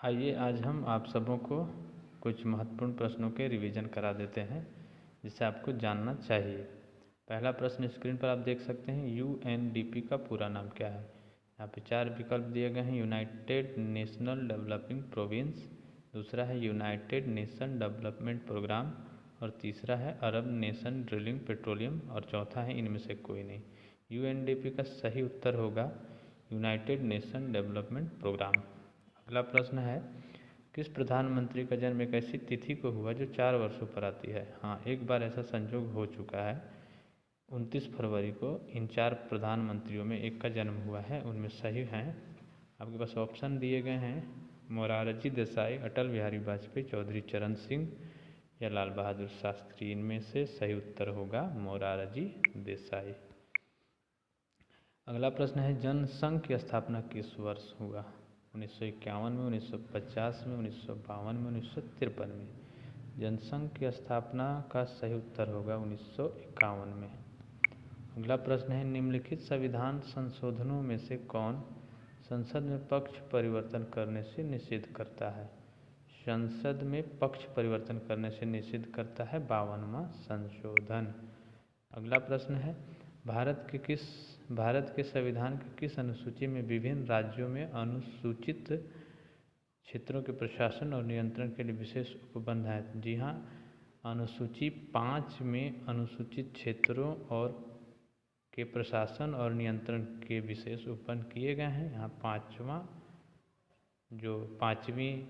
आइए आज हम आप सबों को कुछ महत्वपूर्ण प्रश्नों के रिवीजन करा देते हैं जिसे आपको जानना चाहिए। पहला प्रश्न स्क्रीन पर आप देख सकते हैं, यूएनडीपी का पूरा नाम क्या है। यहाँ पे 4 विकल्प दिए गए हैं, यूनाइटेड नेशनल डेवलपिंग प्रोविंस, दूसरा है यूनाइटेड नेशन डेवलपमेंट प्रोग्राम और तीसरा है अरब नेशन ड्रिलिंग पेट्रोलियम और चौथा है इनमें से कोई नहीं। यूएनडीपी का सही उत्तर होगा यूनाइटेड नेशन डेवलपमेंट प्रोग्राम। अगला प्रश्न है, किस प्रधानमंत्री का जन्म एक ऐसी तिथि को हुआ जो 4 वर्षों पर आती है। हाँ, एक बार ऐसा संयोग हो चुका है, 29 फरवरी को इन 4 प्रधानमंत्रियों में एक का जन्म हुआ है। उनमें सही हैं, आपके पास ऑप्शन दिए गए हैं, मोरारजी देसाई, अटल बिहारी वाजपेयी, चौधरी चरण सिंह या लाल बहादुर शास्त्री। इनमें से सही उत्तर होगा मोरारजी देसाई। अगला प्रश्न है, जनसंघ की स्थापना किस वर्ष हुआ। 1951 में, 1950 में, 1952 में, 1953 में। जनसंघ की स्थापना का सही उत्तर होगा 1951 में। अगला प्रश्न है, निम्नलिखित संविधान संशोधनों में से कौन संसद में पक्ष परिवर्तन करने से निषेध करता है। संसद में पक्ष परिवर्तन करने से निषेध करता है 52वां संशोधन। अगला प्रश्न है, भारत के संविधान की किस अनुसूची में विभिन्न राज्यों में अनुसूचित क्षेत्रों के प्रशासन और नियंत्रण के लिए विशेष उपबंध है। जी हाँ, अनुसूची 5 में अनुसूचित क्षेत्रों और के प्रशासन और नियंत्रण के विशेष उपबंध किए गए हैं। यहाँ 5वीं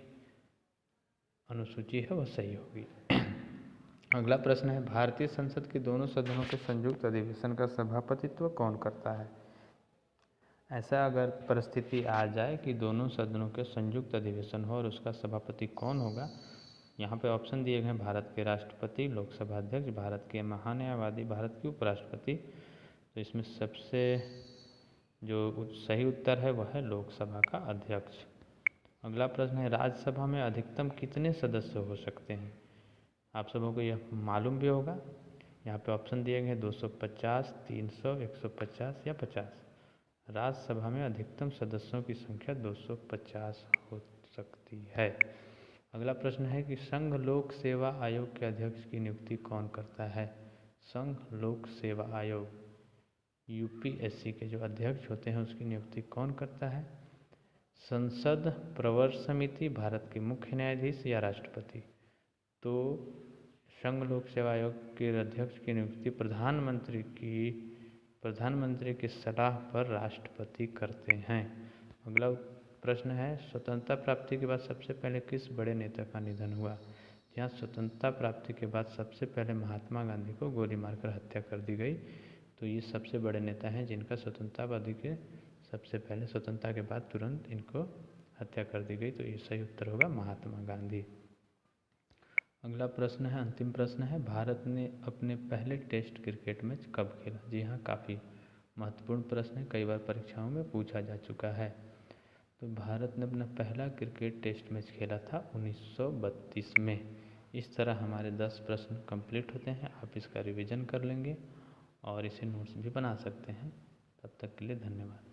अनुसूची है वह सही होगी। अगला प्रश्न है, भारतीय संसद के दोनों सदनों के संयुक्त अधिवेशन का सभापतित्व कौन करता है। ऐसा अगर परिस्थिति आ जाए कि दोनों सदनों के संयुक्त अधिवेशन हो और उसका सभापति कौन होगा, यहाँ पे ऑप्शन दिए गए, भारत के राष्ट्रपति, लोकसभा अध्यक्ष, भारत के महान्यायवादी, भारत के उपराष्ट्रपति। तो इसमें सबसे जो सही उत्तर है वह है लोकसभा का अध्यक्ष। अगला प्रश्न है, राज्यसभा में अधिकतम कितने सदस्य हो सकते हैं। आप सबों को यह मालूम भी होगा। यहाँ पे ऑप्शन दिए गए 250, 300, 150 या 50। राज्यसभा में अधिकतम सदस्यों की संख्या 250 हो सकती है। अगला प्रश्न है कि संघ लोक सेवा आयोग के अध्यक्ष की नियुक्ति कौन करता है। संघ लोक सेवा आयोग यूपीएससी के जो अध्यक्ष होते हैं उसकी नियुक्ति कौन करता है। संसद प्रवर समिति, भारत के मुख्य न्यायाधीश या राष्ट्रपति। तो संघ लोक सेवा आयोग के अध्यक्ष की नियुक्ति प्रधानमंत्री की सलाह पर राष्ट्रपति करते हैं। अगला प्रश्न है, स्वतंत्रता प्राप्ति के बाद सबसे पहले किस बड़े नेता का निधन हुआ। यहाँ स्वतंत्रता प्राप्ति के बाद सबसे पहले महात्मा गांधी को गोली मारकर हत्या कर दी गई। तो ये सबसे बड़े नेता हैं जिनका स्वतंत्रतावादी के सबसे पहले स्वतंत्रता के बाद तुरंत इनको हत्या कर दी गई। तो ये सही उत्तर होगा महात्मा गांधी। अगला प्रश्न है, अंतिम प्रश्न है, भारत ने अपने पहले टेस्ट क्रिकेट मैच कब खेला। जी हाँ, काफ़ी महत्वपूर्ण प्रश्न है, कई बार परीक्षाओं में पूछा जा चुका है। तो भारत ने अपना पहला क्रिकेट टेस्ट मैच खेला था 1932 में। इस तरह हमारे 10 प्रश्न कंप्लीट होते हैं। आप इसका रिवीजन कर लेंगे और इसे नोट्स भी बना सकते हैं। तब तक के लिए धन्यवाद।